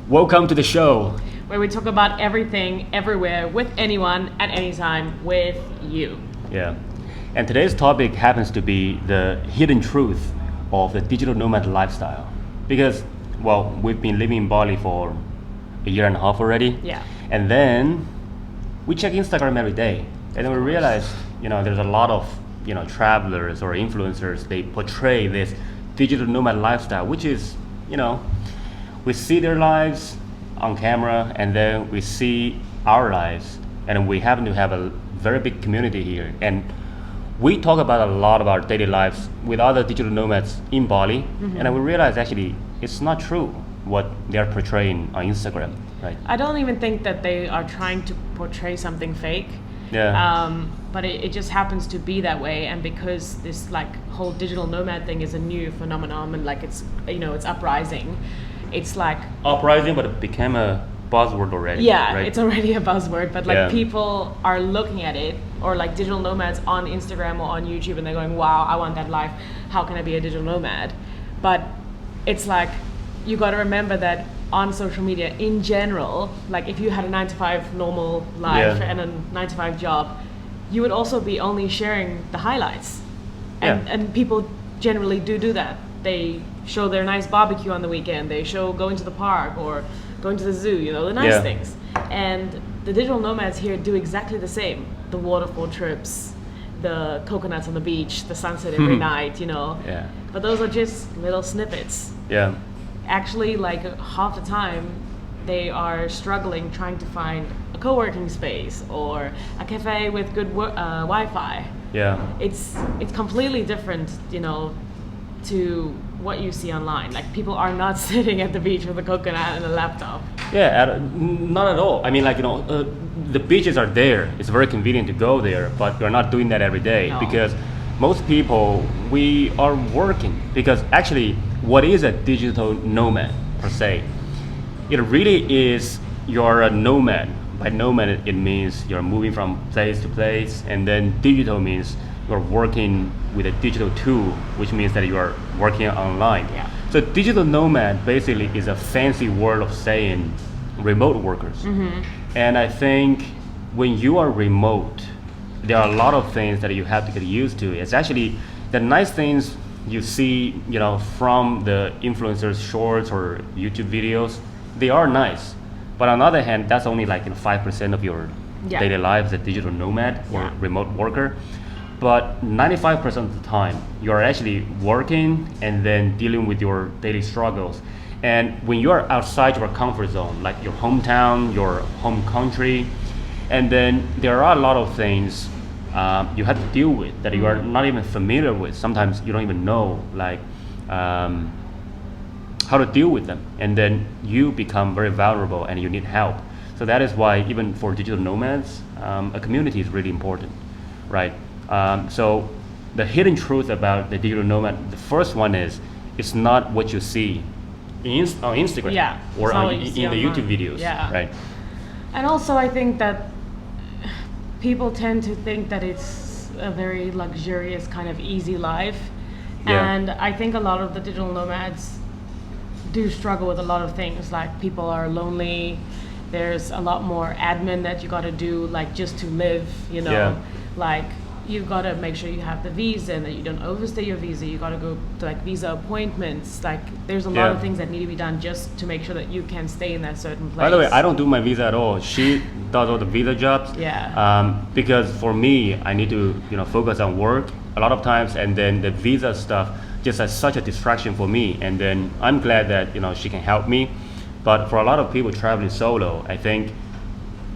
Welcome to the show, where we talk about everything, everywhere, with anyone, at any time, with you. Yeah, and today's topic happens to be the hidden truth of the digital nomad lifestyle. Because, well, we've been living in Bali for a year and a half already. Yeah. And then we check Instagram every day, and then we realize, there's a lot of, travelers or influencers. They portray this digital nomad lifestyle, which is, we see their lives on camera, and then we see our lives, and we happen to have a very big community here. And we talk about a lot of our daily lives with other digital nomads in Bali, and then we realize actually it's not true what they're portraying on Instagram, right? I don't even think that they are trying to portray something fake. Yeah. But it just happens to be that way, and because this whole digital nomad thing is a new phenomenon, and it's uprising. It's uprising, but it became a buzzword already. Yeah, right? It's already a buzzword, but people are looking at it, or digital nomads on Instagram or on YouTube, and they're going, wow, I want that life. How can I be a digital nomad? But it's you got to remember that on social media in general, if you had a 9-to-5 normal life and a 9-to-5 job, you would also be only sharing the highlights. And people generally do that. They show their nice barbecue on the weekend. They show going to the park or going to the zoo, the nice things. And the digital nomads here do exactly the same. The waterfall trips, the coconuts on the beach, the sunset every night, Yeah. But those are just little snippets. Yeah. Actually, half the time, they are struggling trying to find a co-working space or a cafe with good Wi-Fi. Yeah. It's completely different, to what you see online. People are not sitting at the beach with a coconut and a laptop. Yeah, not at all. I mean, the beaches are there. It's very convenient to go there, but we're not doing that every day. No. Because most people, we are working. Because actually, what is a digital nomad per se? It really is, you're a nomad. By nomad, it means you're moving from place to place, and then digital means you're working with a digital tool, which means that you are working online. Yeah. So digital nomad basically is a fancy word of saying remote workers. And I think when you are remote, there are a lot of things that you have to get used to. It's actually the nice things you see, from the influencers' shorts or YouTube videos. They are nice, but on the other hand, that's only 5% of your daily life as a digital nomad or remote worker. But 95% of the time, you're actually working and then dealing with your daily struggles. And when you're outside your comfort zone, like your hometown, your home country, and then there are a lot of things you have to deal with that you are not even familiar with. Sometimes you don't even know how to deal with them. And then you become very vulnerable and you need help. So that is why even for digital nomads, a community is really important, right? So the hidden truth about the digital nomad, the first one is, it's not what you see on Instagram or in the YouTube videos, right? And also I think that people tend to think that it's a very luxurious kind of easy life. And I think a lot of the digital nomads do struggle with a lot of things, people are lonely, there's a lot more admin that you got to do just to live, you've got to make sure you have the visa and that you don't overstay your visa. You got to go to visa appointments. There's a lot of things that need to be done just to make sure that you can stay in that certain place. By the way, I don't do my visa at all. She does all the visa jobs. Because for me, I need to focus on work a lot of times, and then the visa stuff just as such a distraction for me. And then I'm glad that she can help me. But for a lot of people traveling solo, I think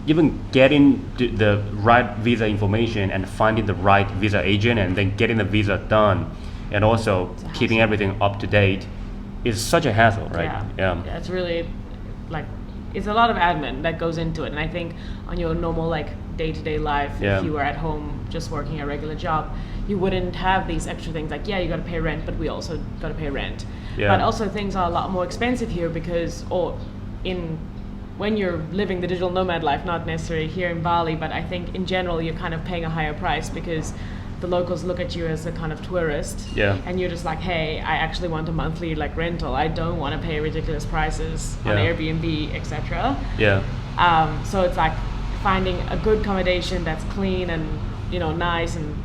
even getting the right visa information and finding the right visa agent and then getting the visa done and also keeping everything up to date is such a hassle, right? Yeah, it's really it's a lot of admin that goes into it. And I think on your normal day-to-day life, if you were at home just working a regular job, you wouldn't have these extra things you got to pay rent, but we also got to pay rent. But also things are a lot more expensive here because when you're living the digital nomad life, not necessarily here in Bali, but I think in general you're kind of paying a higher price because the locals look at you as a kind of tourist, and you're just like, hey, I actually want a monthly like rental. I don't want to pay ridiculous prices on Airbnb, etc. So it's like finding a good accommodation that's clean and, you know, nice and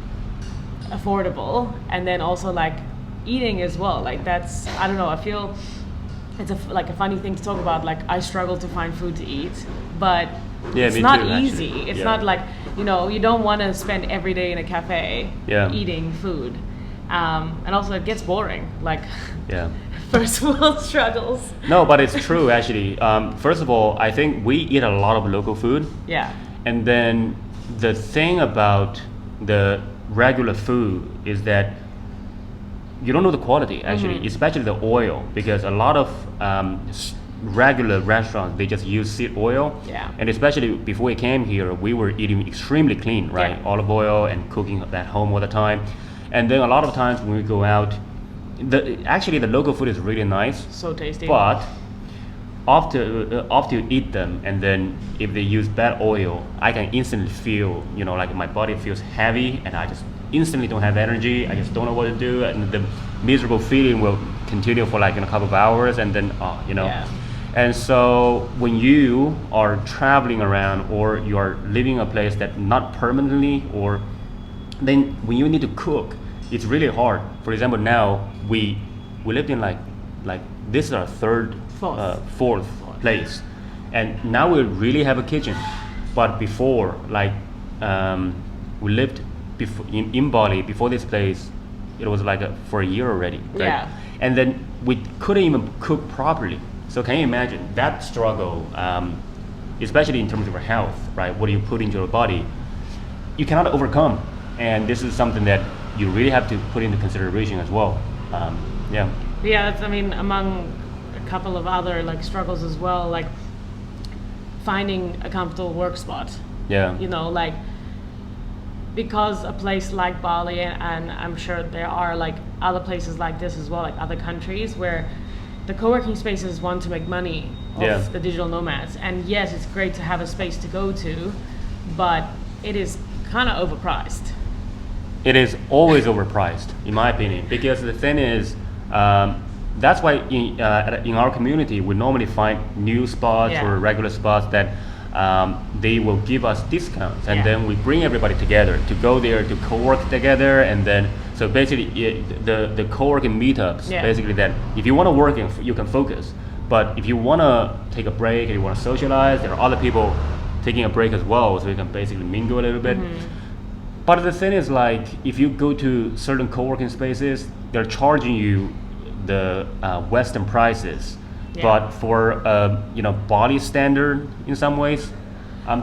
affordable, and then also like eating as well. Like that's, I don't know, I feel it's like a funny thing to talk about. Like I struggle to find food to eat, but it's not easy. Actually. It's not like, you know, you don't want to spend every day in a cafe eating food, and also it gets boring. Like first world struggles. No, but it's true actually. First of all, I think we eat a lot of local food. And then the thing about the regular food is that you don't know the quality actually, especially the oil, because a lot of regular restaurants, they just use seed oil. And especially before we came here, we were eating extremely clean, right? Olive oil and cooking at home all the time. And then a lot of times when we go out, actually the local food is really nice. So tasty. But after you eat them, and then if they use bad oil, I can instantly feel, you know, like my body feels heavy, and I just instantly don't have energy. I just don't know what to do, and the miserable feeling will continue for like in a couple of hours, and then you know. And so when you are traveling around or you are living in a place that not permanently, or then when you need to cook, it's really hard. For example, now we lived in like this is our fourth place, and now we really have a kitchen. But before, like we lived before in Bali before this place, it was like for a year already, right? And then we couldn't even cook properly. So can you imagine that struggle, especially in terms of your health, right? What do you put into your body? You cannot overcome, and this is something that you really have to put into consideration as well. That's, I mean, among a couple of other like struggles as well, like finding a comfortable work spot. You know, like because a place like Bali, and I'm sure there are like other places like this as well, like other countries where the co-working spaces want to make money off the digital nomads. And yes, it's great to have a space to go to, but it is kind of overpriced. It is always overpriced, in my opinion, because the thing is, that's why in our community we normally find new spots or regular spots that they will give us discounts, and then we bring everybody together to go there to co-work together. And then so basically the co-working meetups, basically that if you want to work you can focus, but if you want to take a break and you want to socialize, there are other people taking a break as well, so you can basically mingle a little bit. But the thing is, like, if you go to certain co-working spaces, they're charging you the Western prices, but for you know, Bali standard in some ways.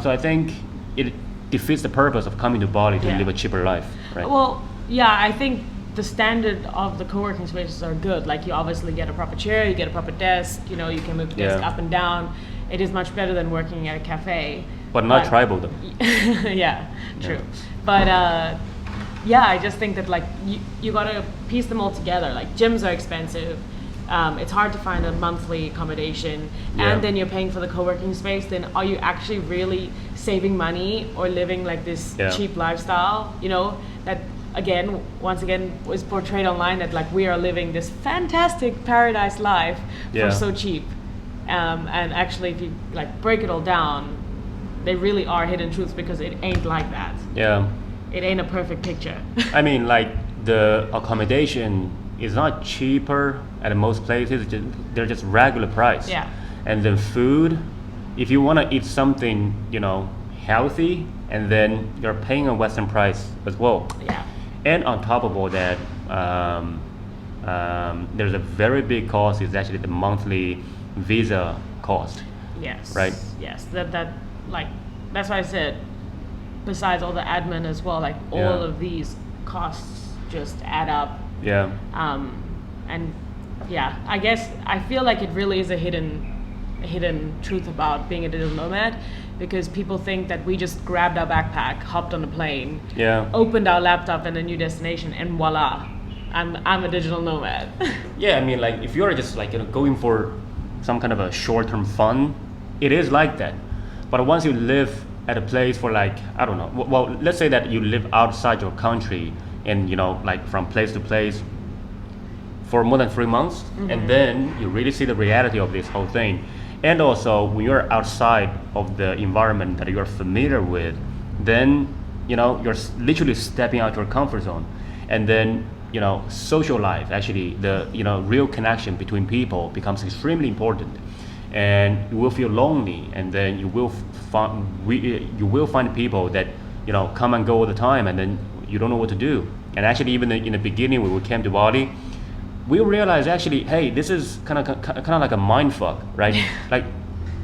So I think it defeats the purpose of coming to Bali to live a cheaper life, right? Well, I think the standard of the co-working spaces are good. Like you obviously get a proper chair, you get a proper desk. You know, you can move the desk up and down. It is much better than working at a cafe. But not tribal though. True. But I just think that like you gotta piece them all together. Like gyms are expensive. It's hard to find a monthly accommodation, and then you're paying for the co-working space. Then are you actually really saving money or living like this cheap lifestyle? You know, that once again was portrayed online that like we are living this fantastic paradise life for so cheap. And actually, if you like break it all down, they really are hidden truths, because it ain't like that. It ain't a perfect picture. I mean, like the accommodation is not cheaper at most places. They're just regular price. And then food, if you want to eat something, you know, healthy, and then you're paying a Western price as well. And on top of all that, there's a very big cost. Is actually the monthly visa cost. Right. That like that's why I said, besides all the admin as well, like all of these costs just add up. And I guess I feel like it really is a hidden truth about being a digital nomad, because people think that we just grabbed our backpack, hopped on a plane, opened our laptop in a new destination, and voila, I'm a digital nomad. I mean, like if you're just like, you know, going for some kind of a short-term fun, it is like that. But once you live at a place for like, I don't know, well, let's say that you live outside your country and like from place to place for more than 3 months, and then you really see the reality of this whole thing. And also when you're outside of the environment that you're familiar with, then you're literally stepping out your comfort zone. And then social life, actually the real connection between people becomes extremely important, and you will feel lonely, and then you will find people that come and go all the time, and then you don't know what to do. And actually even in the beginning when we came to Bali, we realized actually, hey, this is kind of like a mind fuck, right? Like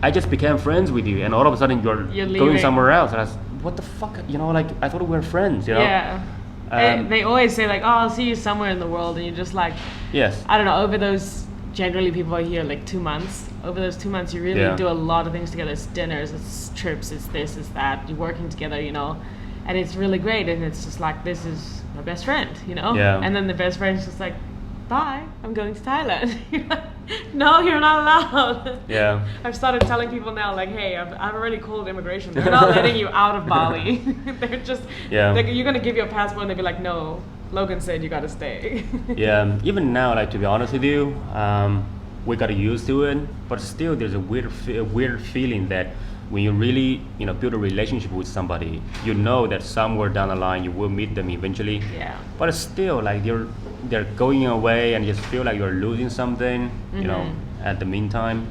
I just became friends with you, and all of a sudden you're going leaving somewhere else, and I was, what the fuck, like I thought we were friends, Yeah. They always say like, oh, I'll see you somewhere in the world, and you're just like, yes, I don't know, over those, generally people are here like 2 months. Over those 2 months you really do a lot of things together. It's dinners, it's trips, it's this, it's that, you're working together, and it's really great. And it's just like, this is my best friend, Yeah. And then the best friend's just like, bye, I'm going to Thailand. No, you're not allowed. Yeah. I've started telling people now, like, hey, I've already called immigration. They're not letting you out of Bali. They're just, you're going to give your passport, and they'll be like, no, Logan said you got to stay. Yeah, even now, like, to be honest with you, we got used to it, but still there's a weird feeling that when you really build a relationship with somebody, that somewhere down the line you will meet them eventually. Yeah. But it's still like they're going away, and you just feel like you're losing something, at the meantime.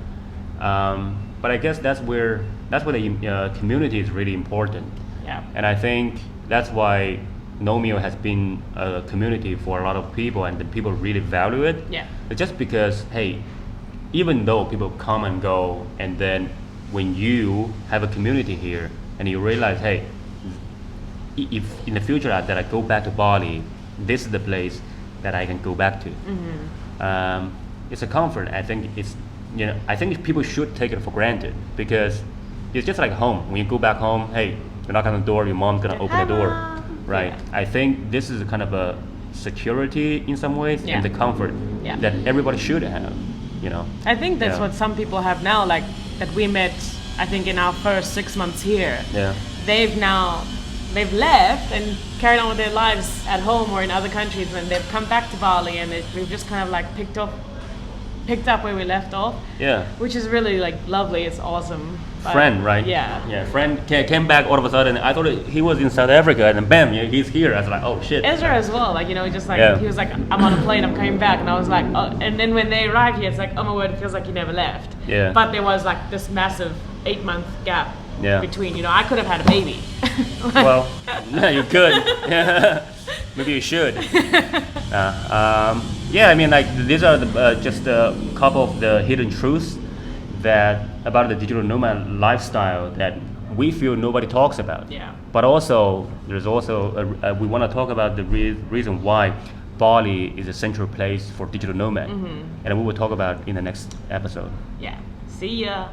But I guess that's where the community is really important. Yeah. And I think that's why Nomio has been a community for a lot of people, and the people really value it. Yeah. It's just because, hey, even though people come and go, and then when you have a community here and you realize, hey, if in the future that I go back to Bali, this is the place that I can go back to. It's a comfort. I think I think people should take it for granted, because it's just like home. When you go back home, hey, you knock on the door, your mom's gonna open the door, right? Yeah. I think this is a kind of a security in some ways, Yeah. and the comfort Yeah. that everybody should have. I think that's Yeah. what some people have now, like that we met, I think in our first 6 months here. Yeah. They've left and carried on with their lives at home or in other countries, and they've come back to Bali, and we've just kind of like picked up where we left off. Yeah. Which is really like lovely. It's awesome. But Friend, right? Yeah. Yeah, friend came back all of a sudden. I thought he was in South Africa, and then bam, he's here. I was like, oh shit. Ezra as well, like just like Yeah. he was like, I'm on a plane, I'm coming back, and I was like, oh. And then when they arrived here, it's like, oh my word, it feels like you never left. Yeah. But there was like this massive 8-month gap Yeah. between. I could have had a baby. Well, yeah, you could. Maybe you should. Yeah, I mean, like these are just a couple of the hidden truths about the digital nomad lifestyle that we feel nobody talks about. Yeah. But also, there's also we want to talk about the reason why Bali is a central place for digital nomad, and we will talk about in the next episode. Yeah. See ya.